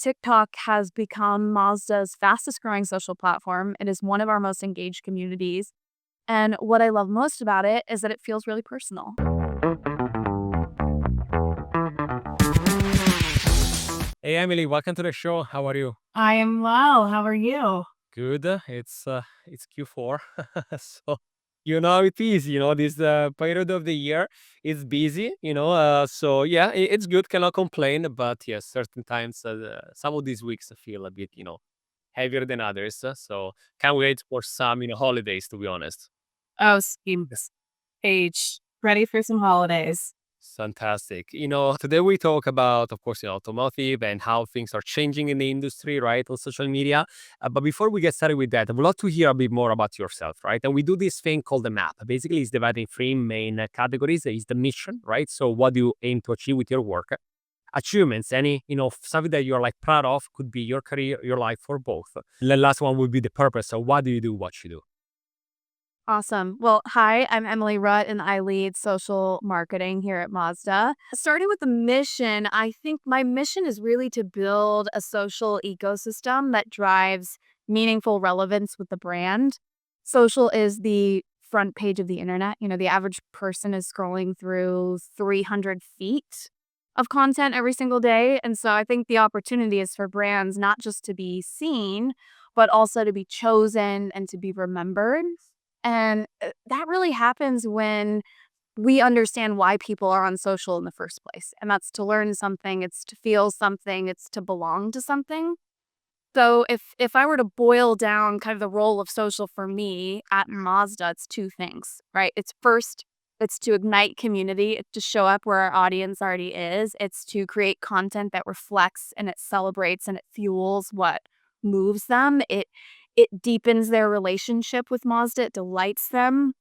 TikTok has become Mazda's fastest growing social platform. It is one of our most engaged communities. And what I love most about it is that it feels really personal. Hey Emily, welcome to the show. How are you? I am well. How are you? Good. It's Q4, so you know how it is. This period of the year is busy. So yeah, it's good. Cannot complain. But yes, certain times, some of these weeks feel a bit heavier than others. So can't wait for some holidays. To be honest. Oh, schemes. H. Ready for some holidays. Fantastic. Today we talk about, of course, automotive and how things are changing in the industry, right, on social media. But before we get started with that, I would love to hear a bit more about yourself, right? And we do this thing called the map. Basically, it's divided in three main categories. There is the mission, right? So what do you aim to achieve with your work? Achievements, something that you're like proud of, could be your career, your life, or both. And the last one would be the purpose. So what do you do, what you do? Awesome. Well, hi, I'm Emily Rutt, and I lead social marketing here at Mazda. Starting with the mission, I think my mission is really to build a social ecosystem that drives meaningful relevance with the brand. Social is the front page of the internet. The average person is scrolling through 300 feet of content every single day. And so I think the opportunity is for brands not just to be seen, but also to be chosen and to be remembered. And that really happens when we understand why people are on social in the first place. And that's to learn something, it's to feel something, it's to belong to something. So if I were to boil down kind of the role of social for me at Mazda, it's two things, right? It's first, it's to ignite community, it's to show up where our audience already is. It's to create content that reflects and it celebrates and it fuels what moves them. It deepens their relationship with Mazda, it delights them.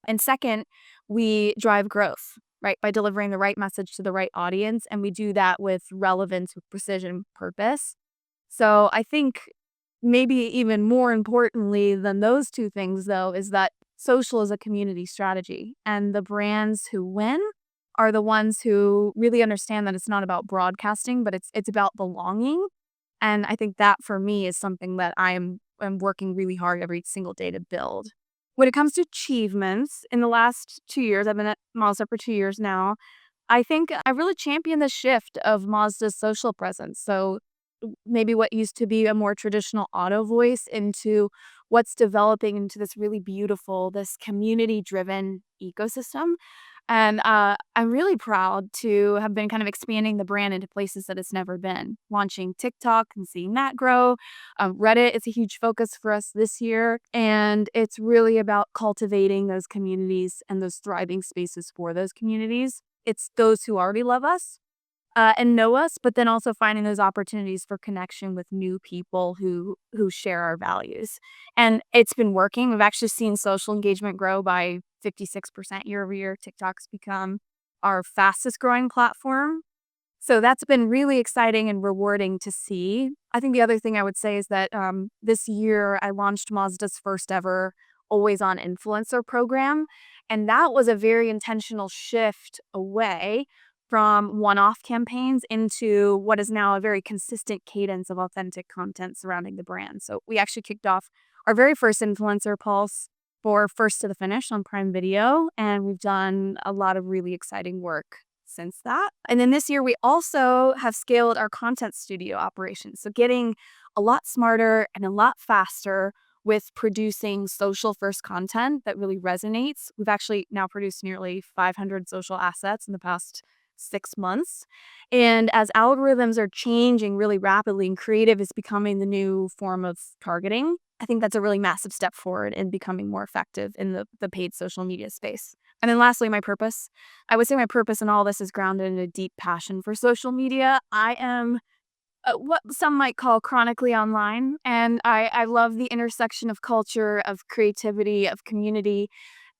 And second, we drive growth, right? By delivering the right message to the right audience. And we do that with relevance, with precision, purpose. So I think maybe even more importantly than those two things, though, is that social is a community strategy. And the brands who win are the ones who really understand that it's not about broadcasting, but it's about belonging. And I think that for me is something that I'm working really hard every single day to build. When it comes to achievements, in the last 2 years, I've been at Mazda for 2 years now. I think I really championed the shift of Mazda's social presence. So maybe what used to be a more traditional auto voice into what's developing into this really beautiful, this community-driven ecosystem. And I'm really proud to have been kind of expanding the brand into places that it's never been. Launching TikTok and seeing that grow. Reddit is a huge focus for us this year. And it's really about cultivating those communities and those thriving spaces for those communities. It's those who already love us and know us, but then also finding those opportunities for connection with new people who share our values. And it's been working. We've actually seen social engagement grow by 56% year over year. TikTok's become our fastest growing platform. So that's been really exciting and rewarding to see. I think the other thing I would say is that this year I launched Mazda's first ever always on influencer program. And that was a very intentional shift away from one-off campaigns into what is now a very consistent cadence of authentic content surrounding the brand. So we actually kicked off our very first influencer pulse for First to the Finish on Prime Video, and we've done a lot of really exciting work since that. And then this year we also have scaled our content studio operations. So getting a lot smarter and a lot faster with producing social first content that really resonates. We've actually now produced nearly 500 social assets in the past 6 months. And as algorithms are changing really rapidly and creative is becoming the new form of targeting, I think that's a really massive step forward in becoming more effective in the paid social media space. And then lastly, my purpose. I would say my purpose in all this is grounded in a deep passion for social media. I am what some might call chronically online, and I love the intersection of culture, of creativity, of community.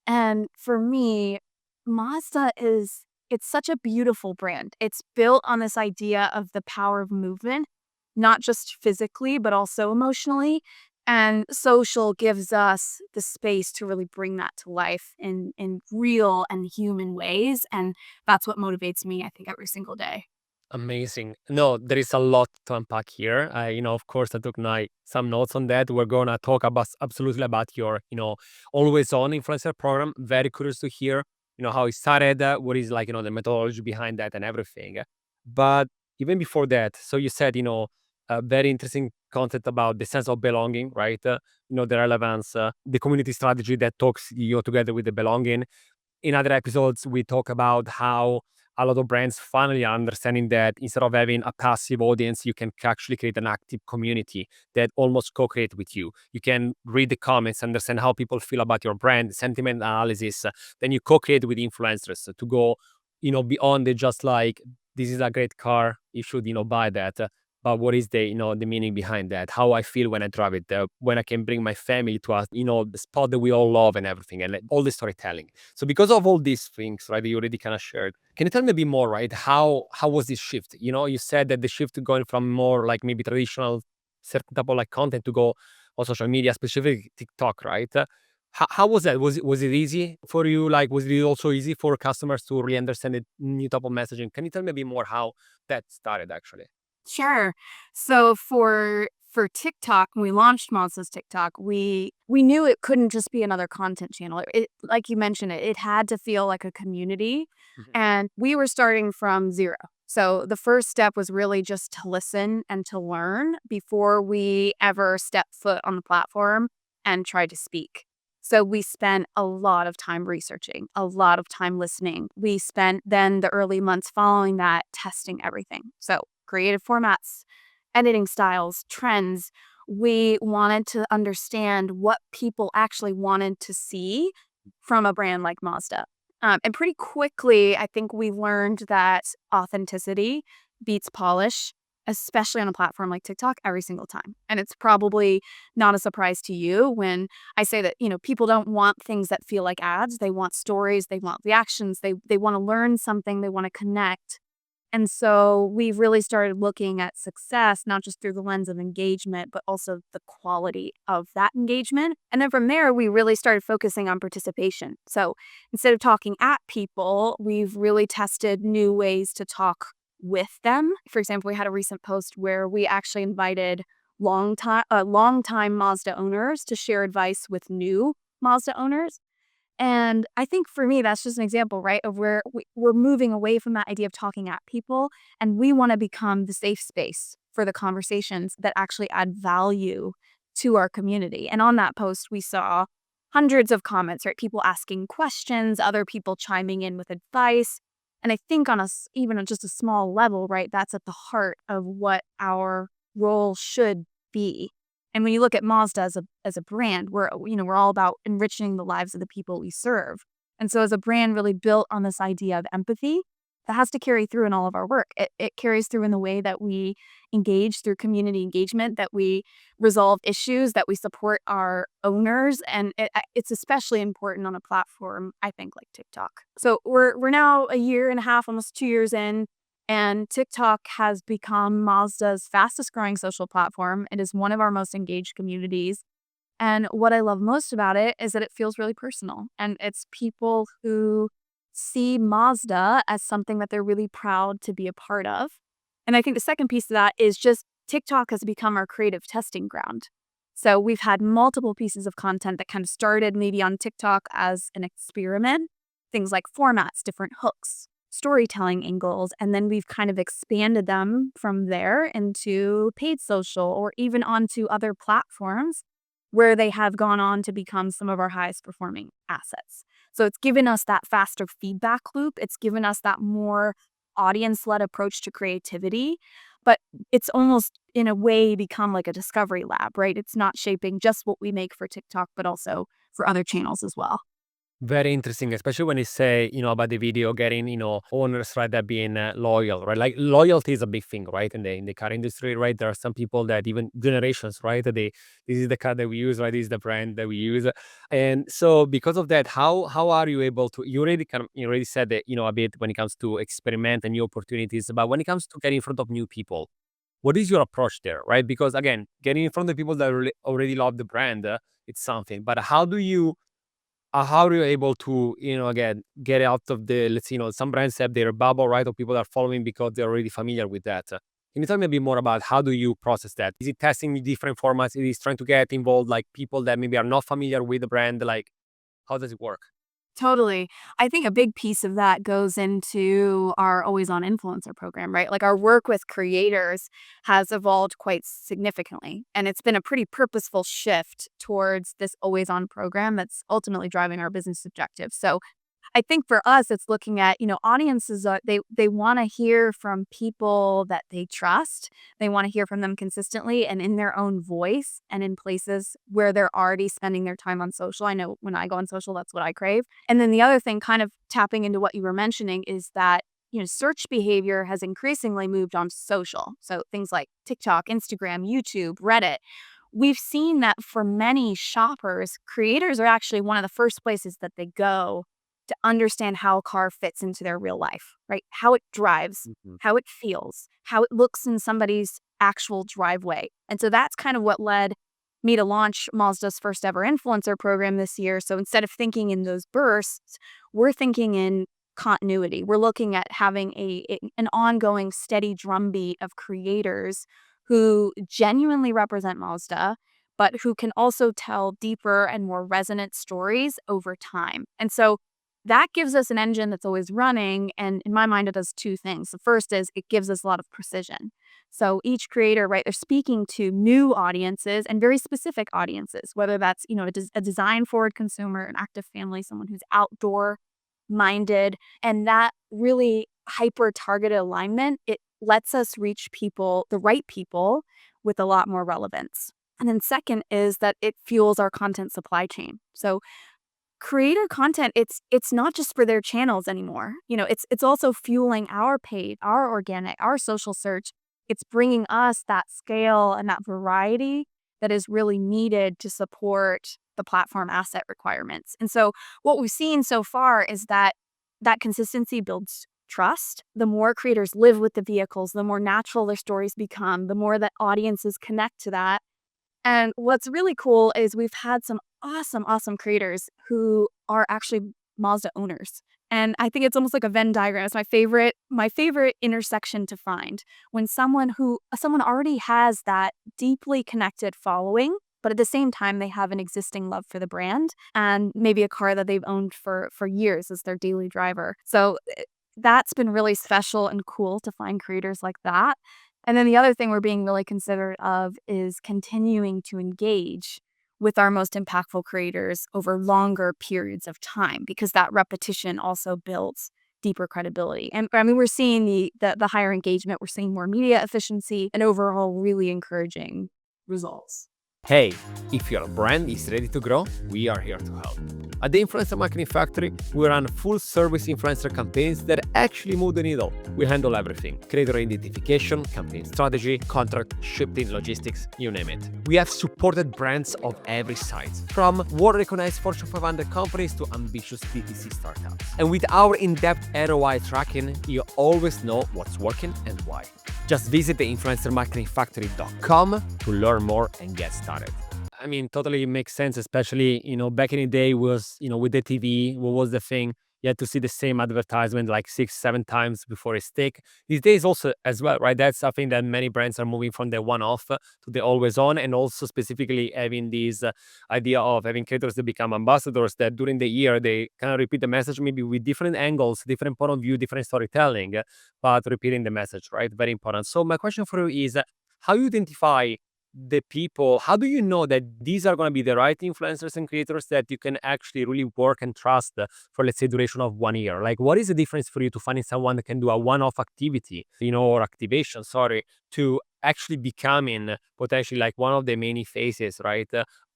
And for me, Mazda is it's such a beautiful brand. It's built on this idea of the power of movement, not just physically, but also emotionally. And social gives us the space to really bring that to life in real and human ways. And that's what motivates me, I think, every single day. Amazing. No, there is a lot to unpack here. Of course, I took some notes on that. We're gonna talk about absolutely about your, always on influencer program. Very curious to hear, how it started, what is like, the methodology behind that and everything. But even before that, so you said, a very interesting concept about the sense of belonging, right? The relevance, the community strategy that talks you together with the belonging. In other episodes, we talk about how a lot of brands finally are understanding that instead of having a passive audience, you can actually create an active community that almost co-create with you. You can read the comments, understand how people feel about your brand, sentiment analysis. Then you co-create with influencers to go, beyond the just like, this is a great car, you should, buy that. But what is the meaning behind that? How I feel when I drive it, when I can bring my family to a, the spot that we all love and everything, and like, all the storytelling. So because of all these things, right, that you already kind of shared, can you tell me a bit more, right? How was this shift? You said that the shift going from more like maybe traditional certain type of like content to go on social media, specifically TikTok, right? How was that? Was it easy for you? Like, was it also easy for customers to really understand the new type of messaging? Can you tell me a bit more how that started actually? Sure. So for TikTok, when we launched Mazda's TikTok, we knew it couldn't just be another content channel. It like you mentioned it had to feel like a community, Mhm. and we were starting from zero. So the first step was really just to listen and to learn before we ever stepped foot on the platform and tried to speak. So we spent a lot of time researching, a lot of time listening. We spent then the early months following that testing everything. So creative formats, editing styles, trends. We wanted to understand what people actually wanted to see from a brand like Mazda. And pretty quickly, I think we learned that authenticity beats polish, especially on a platform like TikTok, every single time. And it's probably not a surprise to you when I say that, people don't want things that feel like ads. They want stories, they want reactions, they want to learn something, they want to connect. And so we really started looking at success, not just through the lens of engagement, but also the quality of that engagement. And then from there, we really started focusing on participation. So instead of talking at people, we've really tested new ways to talk with them. For example, we had a recent post where we actually invited long time Mazda owners to share advice with new Mazda owners. And I think for me, that's just an example, right, of where we're moving away from that idea of talking at people, and we want to become the safe space for the conversations that actually add value to our community. And on that post, we saw hundreds of comments, right? People asking questions, other people chiming in with advice. And I think on even on just a small level, right, that's at the heart of what our role should be. And when you look at Mazda as a brand, we're all about enriching the lives of the people we serve. And so as a brand really built on this idea of empathy, that has to carry through in all of our work. It carries through in the way that we engage through community engagement, that we resolve issues, that we support our owners, and it's especially important on a platform, I think, like TikTok. So we're now a year and a half, almost 2 years in, and TikTok has become Mazda's fastest growing social platform. It is one of our most engaged communities. And what I love most about it is that it feels really personal. And it's people who see Mazda as something that they're really proud to be a part of. And I think the second piece of that is just TikTok has become our creative testing ground. So we've had multiple pieces of content that kind of started maybe on TikTok as an experiment, things like formats, different hooks, storytelling angles, and then we've kind of expanded them from there into paid social or even onto other platforms where they have gone on to become some of our highest performing assets. So it's given us that faster feedback loop. It's given us that more audience led approach to creativity, but it's almost in a way become like a discovery lab, right? It's not shaping just what we make for TikTok, but also for other channels as well. Very interesting, especially when you say, about the video getting, owners, right, that being loyal, right? Like loyalty is a big thing, right? In the car industry, right? There are some people that even generations, right? That this is the car that we use, right? This is the brand that we use. And so because of that, how are you able to, you already said that, a bit when it comes to experiment and new opportunities, but when it comes to getting in front of new people, what is your approach there, right? Because again, getting in front of people that already love the brand, it's something, but how do you how are you able to, again, get out of the, let's say, some brands have their bubble, right? Or people are following because they're already familiar with that. Can you tell me a bit more about how do you process that? Is it testing different formats? Is it trying to get involved like people that maybe are not familiar with the brand? Like, how does it work? Totally. I think a big piece of that goes into our Always On Influencer program, right? Like our work with creators has evolved quite significantly. And it's been a pretty purposeful shift towards this Always On program that's ultimately driving our business objectives. So I think for us, it's looking at, audiences are they want to hear from people that they trust. They want to hear from them consistently and in their own voice and in places where they're already spending their time on social. I know when I go on social, that's what I crave. And then the other thing, kind of tapping into what you were mentioning, is that search behavior has increasingly moved on social. So things like TikTok, Instagram, YouTube, Reddit. We've seen that for many shoppers, creators are actually one of the first places that they go to understand how a car fits into their real life, right? How it drives, Mhm. how it feels, how it looks in somebody's actual driveway. And so that's kind of what led me to launch Mazda's first ever influencer program this year. So instead of thinking in those bursts, we're thinking in continuity. We're looking at having an ongoing steady drumbeat of creators who genuinely represent Mazda, but who can also tell deeper and more resonant stories over time. And so that gives us an engine that's always running, and in my mind, it does two things. The first is it gives us a lot of precision. So each creator, right, they're speaking to new audiences and very specific audiences, whether that's, a design-forward consumer, an active family, someone who's outdoor-minded, and that really hyper-targeted alignment, it lets us reach people, the right people, with a lot more relevance. And then second is that it fuels our content supply chain. So creator content, it's not just for their channels anymore. It's also fueling our paid, our organic, our social search. It's bringing us that scale and that variety that is really needed to support the platform asset requirements. And so what we've seen so far is that that consistency builds trust. The more creators live with the vehicles, the more natural their stories become, the more that audiences connect to that. And what's really cool is we've had some awesome, awesome creators who are actually Mazda owners. And I think it's almost like a Venn diagram. It's my favorite intersection to find when someone already has that deeply connected following, but at the same time they have an existing love for the brand and maybe a car that they've owned for years as their daily driver. So that's been really special and cool to find creators like that. And then the other thing we're being really considerate of is continuing to engage with our most impactful creators over longer periods of time, because that repetition also builds deeper credibility. And I mean, we're seeing the higher engagement, we're seeing more media efficiency, and overall really encouraging results. Hey, if your brand is ready to grow, we are here to help. At the Influencer Marketing Factory, we run full service influencer campaigns that actually move the needle. We handle everything: creator identification, campaign strategy, contract, shipping, logistics, you name it. We have supported brands of every size, from world-recognized Fortune 500 companies to ambitious DTC startups. And with our in-depth ROI tracking, you always know what's working and why. Just visit the influencermarketingfactory.com to learn more and get started. I mean, totally makes sense, especially, back in the day was, with the TV, what was the thing? You had to see the same advertisement like 6, 7 times before it stick. These days also as well, right? That's something that many brands are moving from the one-off to the always on, and also specifically having this idea of having creators that become ambassadors that during the year, they kind of repeat the message maybe with different angles, different point of view, different storytelling, but repeating the message, right? Very important. So my question for you is, how you identify the people, how do you know that these are going to be the right influencers and creators that you can actually really work and trust for, let's say, duration of 1 year? Like, what is the difference for you to finding someone that can do a one-off activity, or activation, sorry, to actually becoming potentially like one of the many faces, right,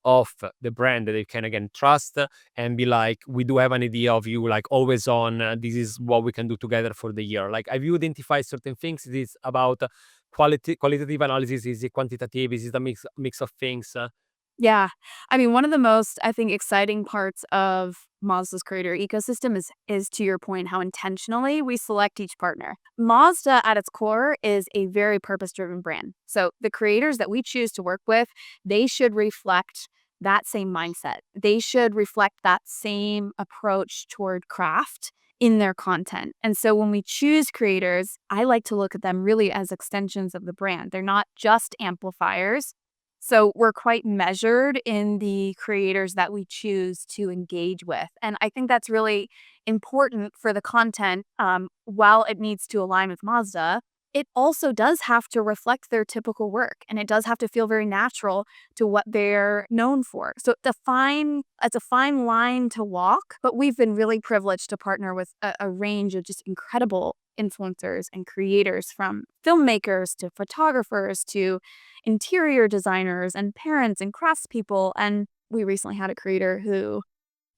of the brand that you can again trust and be like, we do have an idea of you, like always on, this is what we can do together for the year. Like, have you identified certain things? It is about qualitative analysis? Is it quantitative? Is it a mix of things? Yeah. I mean, one of the most, I think, exciting parts of Mazda's creator ecosystem is to your point, how intentionally we select each partner. Mazda at its core is a very purpose-driven brand. So the creators that we choose to work with, they should reflect that same mindset. They should reflect that same approach toward craft in their content. And so when we choose creators, I like to look at them really as extensions of the brand. They're not just amplifiers. So we're quite measured in the creators that we choose to engage with. And I think that's really important for the content. While it needs to align with Mazda, it also does have to reflect their typical work, and it does have to feel very natural to what they're known for. So it's a fine line to walk, but we've been really privileged to partner with a range of just incredible influencers and creators, from filmmakers to photographers to interior designers and parents and craftspeople. And we recently had a creator who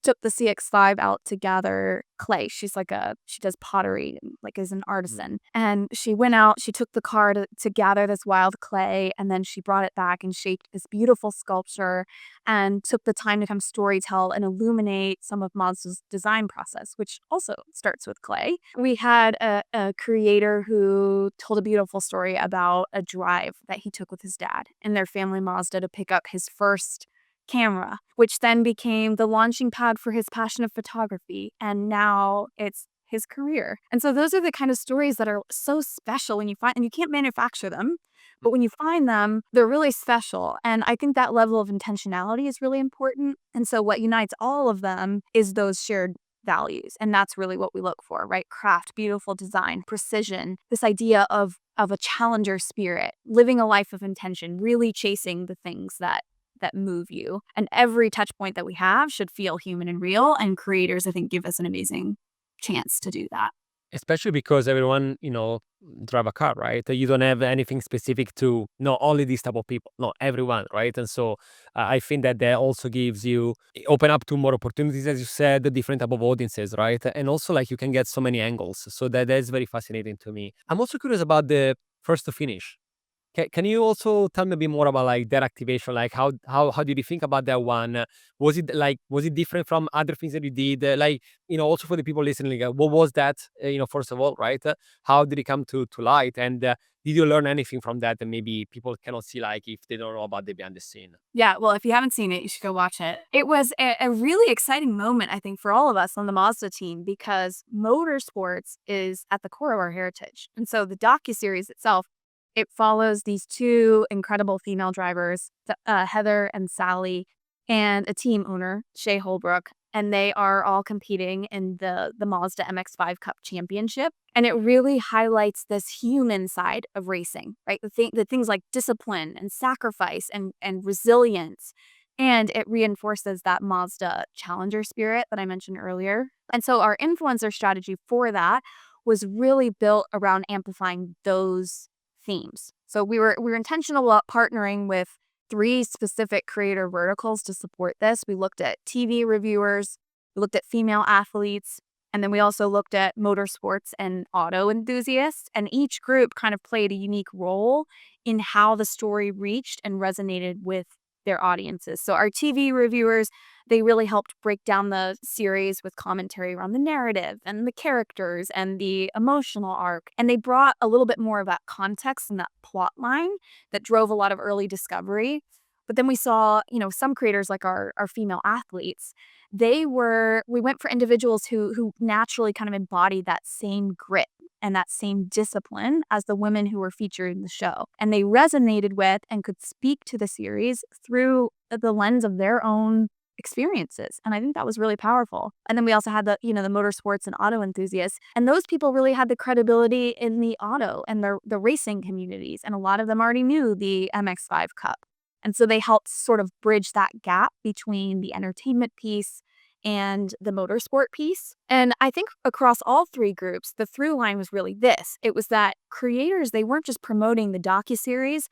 took the CX-5 out to gather clay. She does pottery, and like is an artisan. And she went out, she took the car to gather this wild clay, and then she brought it back and shaped this beautiful sculpture and took the time to come storytell and illuminate some of Mazda's design process, which also starts with clay. We had a creator who told a beautiful story about a drive that he took with his dad in their family Mazda to pick up his first camera, which then became the launching pad for his passion of photography. And now it's his career. And so those are the kind of stories that are so special when you find, and you can't manufacture them, but when you find them, they're really special. And I think that level of intentionality is really important. And so what unites all of them is those shared values. And that's really what we look for, right? Craft, beautiful design, precision, this idea of a challenger spirit, living a life of intention, really chasing the things that move you. And every touch point that we have should feel human and real. And creators, I think, give us an amazing chance to do that. Especially because everyone, drive a car, right? You don't have anything specific to, no, only these type of people. No, everyone, right? And so I think that also gives you, open up to more opportunities, as you said, different type of audiences, right? And also like you can get so many angles. So that's very fascinating to me. I'm also curious about the first to finish. Can you also tell me a bit more about like that activation? Like how did you think about that one? Was it different from other things that you did? Also for the people listening, what was that? First of all, right? How did it come to light? And did you learn anything from that that maybe people cannot see, like if they don't know about the behind the scene? Yeah, well, if you haven't seen it, you should go watch it. It was a really exciting moment, I think, for all of us on the Mazda team, because motorsports is at the core of our heritage. And so the docuseries itself, it follows these two incredible female drivers, Heather and Sally, and a team owner, Shay Holbrook. And they are all competing in the Mazda MX-5 Cup Championship. And it really highlights this human side of racing, right? The things like discipline and sacrifice and resilience. And it reinforces that Mazda challenger spirit that I mentioned earlier. And so our influencer strategy for that was really built around amplifying those themes. So we were intentional about partnering with 3 specific creator verticals to support this. We looked at TV reviewers, we looked at female athletes, and then we also looked at motorsports and auto enthusiasts. And each group kind of played a unique role in how the story reached and resonated with their audiences. So our TV reviewers, they really helped break down the series with commentary around the narrative and the characters and the emotional arc. And they brought a little bit more of that context and that plot line that drove a lot of early discovery. But then we saw, some creators like our female athletes, we went for individuals who naturally kind of embodied that same grit and that same discipline as the women who were featured in the show. And they resonated with and could speak to the series through the lens of their own experiences. And I think that was really powerful. And then we also had the motorsports and auto enthusiasts. And those people really had the credibility in the auto and the racing communities. And a lot of them already knew the MX-5 Cup. And so they helped sort of bridge that gap between the entertainment piece and the motorsport piece. And I think across all 3 groups, the through line was really this. It was that creators, they weren't just promoting the docuseries,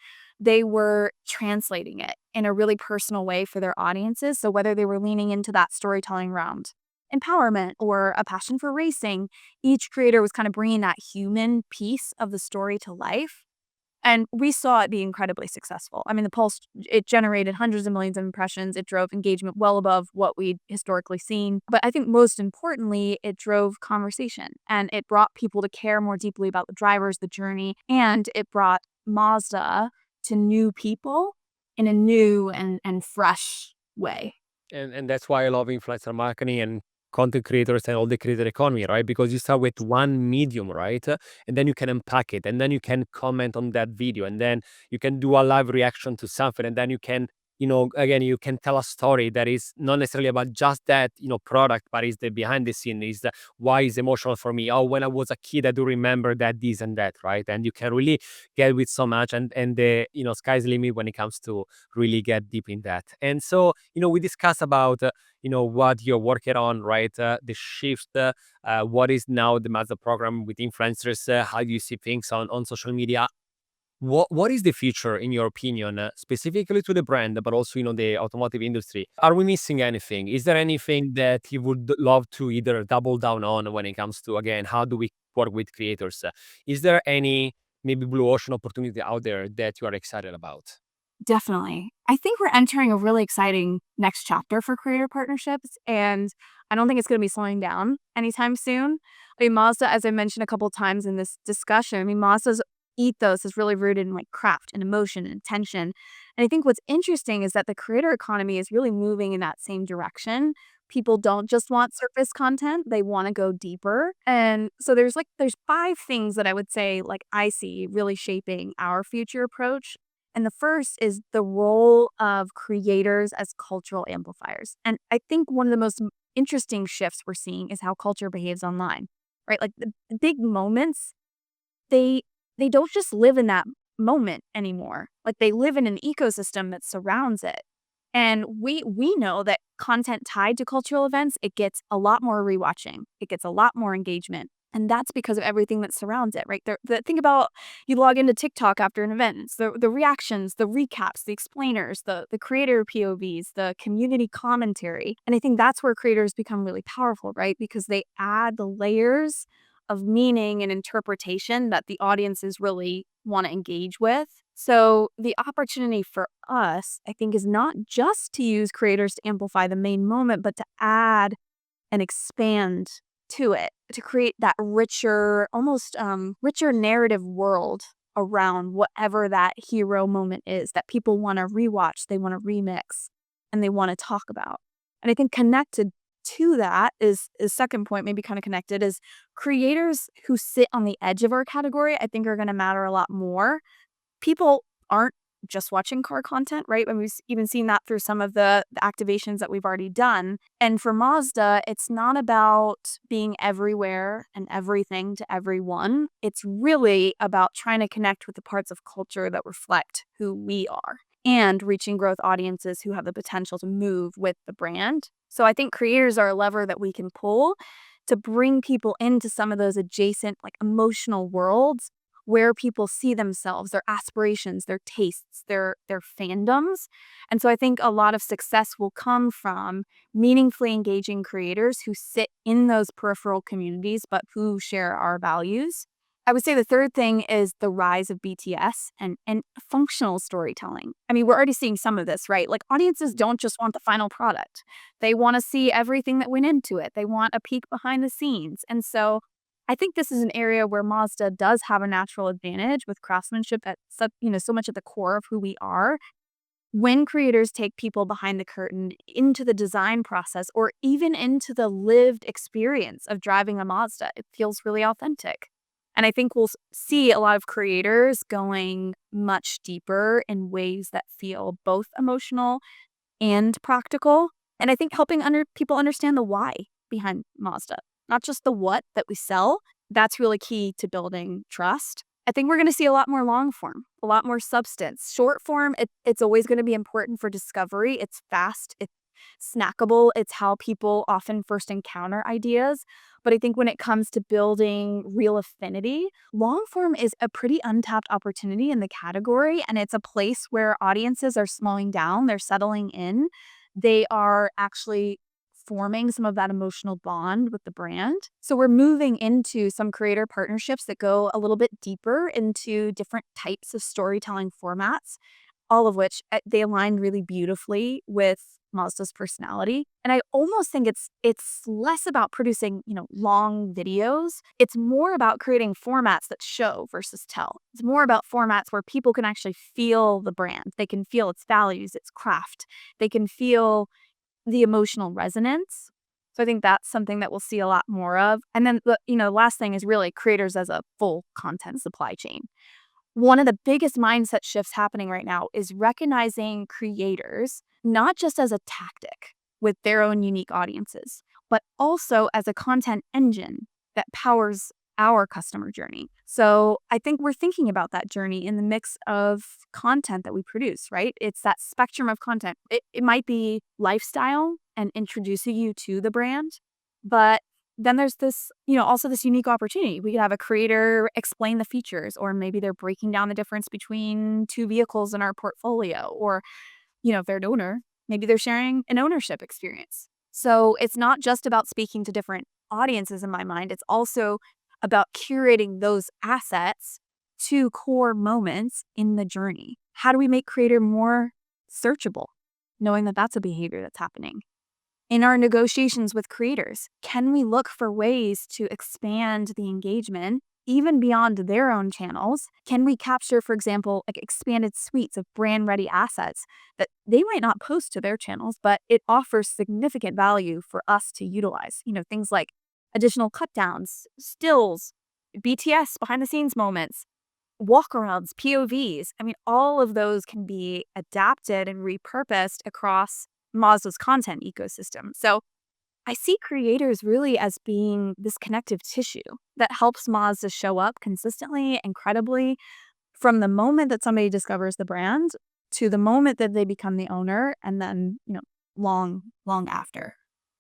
they were translating it in a really personal way for their audiences. So whether they were leaning into that storytelling around empowerment or a passion for racing, each creator was kind of bringing that human piece of the story to life. And we saw it be incredibly successful. I mean, the Pulse, it generated hundreds of millions of impressions. It drove engagement well above what we'd historically seen. But I think most importantly, it drove conversation, and it brought people to care more deeply about the drivers, the journey, and it brought Mazda to new people in a new and fresh way. And that's why I love influencer marketing and content creators and all the creator economy, right? Because you start with one medium, right? And then you can unpack it, and then you can comment on that video, and then you can do a live reaction to something, and then you can, again, you can tell a story that is not necessarily about just that, product, but is the behind the scene, is the why is emotional for me. Oh, when I was a kid, I do remember that this and that, right? And you can really get with so much, and the sky's the limit when it comes to really get deep in that. And so, we discuss about what you're working on, right? The shift, what is now the Mazda program with influencers, how do you see things on social media? What is the future in your opinion, specifically to the brand, but also the automotive industry? Are we missing anything? Is there anything that you would love to either double down on when it comes to, again, how do we work with creators? Is there any maybe blue ocean opportunity out there that you are excited about? Definitely. I think we're entering a really exciting next chapter for creator partnerships, and I don't think it's going to be slowing down anytime soon. I mean, Mazda, as I mentioned a couple times in this discussion, I mean, Mazda's ethos is really rooted in like craft and emotion and intention. And I think what's interesting is that the creator economy is really moving in that same direction. People don't just want surface content, they want to go deeper. And so there's five things that I would say like I see really shaping our future approach. And the first is the role of creators as cultural amplifiers. And I think one of the most interesting shifts we're seeing is how culture behaves online, right? Like the big moments, they they don't just live in that moment anymore. Like they live in an ecosystem that surrounds it. And we know that content tied to cultural events, it gets a lot more rewatching. It gets a lot more engagement. And that's because of everything that surrounds it, right? Think about you log into TikTok after an event. It's the reactions, the recaps, the explainers, the creator POVs, the community commentary. And I think that's where creators become really powerful, right? Because they add the layers of meaning and interpretation that the audiences really want to engage with. So the opportunity for us, I think, is not just to use creators to amplify the main moment, but to add and expand to it, to create that richer, almost richer narrative world around whatever that hero moment is that people want to rewatch, they want to remix, and they want to talk about. And I think connected to that is second point, maybe kind of connected, is creators who sit on the edge of our category, I think are going to matter a lot more. People aren't just watching car content, right? And we've even seen that through some of the activations that we've already done. And for Mazda, it's not about being everywhere and everything to everyone. It's really about trying to connect with the parts of culture that reflect who we are and reaching growth audiences who have the potential to move with the brand. So I think creators are a lever that we can pull to bring people into some of those adjacent, like emotional worlds where people see themselves, their aspirations, their tastes, their fandoms. And so I think a lot of success will come from meaningfully engaging creators who sit in those peripheral communities but who share our values. I would say the third thing is the rise of BTS and functional storytelling. I mean, we're already seeing some of this, right? Like audiences don't just want the final product. They want to see everything that went into it. They want a peek behind the scenes. And so I think this is an area where Mazda does have a natural advantage with craftsmanship at so much at the core of who we are. When creators take people behind the curtain into the design process or even into the lived experience of driving a Mazda, it feels really authentic. And I think we'll see a lot of creators going much deeper in ways that feel both emotional and practical. And I think helping people understand the why behind Mazda, not just the what that we sell. That's really key to building trust. I think we're going to see a lot more long form, a lot more substance. Short form, it's always going to be important for discovery. It's fast, it's snackable. It's how people often first encounter ideas. But I think when it comes to building real affinity, long form is a pretty untapped opportunity in the category. And it's a place where audiences are slowing down, they're settling in, they are actually forming some of that emotional bond with the brand. So we're moving into some creator partnerships that go a little bit deeper into different types of storytelling formats, all of which they align really beautifully with Mazda's personality. And I almost think it's less about producing, long videos. It's more about creating formats that show versus tell. It's more about formats where people can actually feel the brand. They can feel its values, its craft. They can feel the emotional resonance. So I think that's something that we'll see a lot more of. And then the last thing is really creators as a full content supply chain. One of the biggest mindset shifts happening right now is recognizing creators not just as a tactic with their own unique audiences, but also as a content engine that powers our customer journey. So I think we're thinking about that journey in the mix of content that we produce, right? It's that spectrum of content. It might be lifestyle and introducing you to the brand, but then there's this, also this unique opportunity. We could have a creator explain the features, or maybe they're breaking down the difference between two vehicles in our portfolio, or, if they're an owner, maybe they're sharing an ownership experience. So it's not just about speaking to different audiences in my mind. It's also about curating those assets to core moments in the journey. How do we make creator more searchable, knowing that that's a behavior that's happening? In our negotiations with creators, can we look for ways to expand the engagement even beyond their own channels? Can we capture, for example, like expanded suites of brand ready assets that they might not post to their channels, but it offers significant value for us to utilize? Things like additional cut downs, stills, BTS behind the scenes moments, walkarounds, POVs. I mean, all of those can be adapted and repurposed across Mazda's content ecosystem. So I see creators really as being this connective tissue that helps Mazda show up consistently and credibly from the moment that somebody discovers the brand to the moment that they become the owner, and then, long, long after.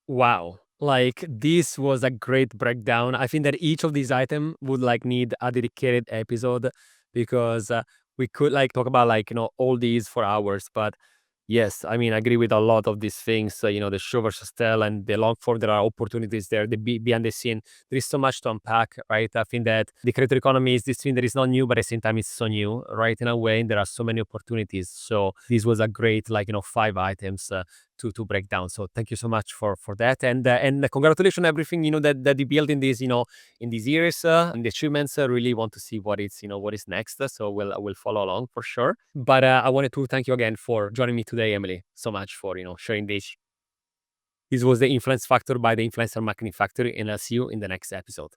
Wow. Like this was a great breakdown. I think that each of these items would like need a dedicated episode because we could like talk about like, all these for hours. But yes, I mean, I agree with a lot of these things, the show versus tell and the long form. There are opportunities there, behind the scene. There is so much to unpack, right? I think that the creator economy is this thing that is not new, but at the same time, it's so new, right? In a way, and there are so many opportunities. So this was a great, 5 items to break down. So thank you so much for that, and congratulations on everything that you built in these in these years and the achievements. Really want to see what is next. So we'll follow along for sure. But I wanted to thank you again for joining me today, Emily. So much for sharing this. This was the Influence Factor by the Influencer Marketing Factory, and I'll see you in the next episode.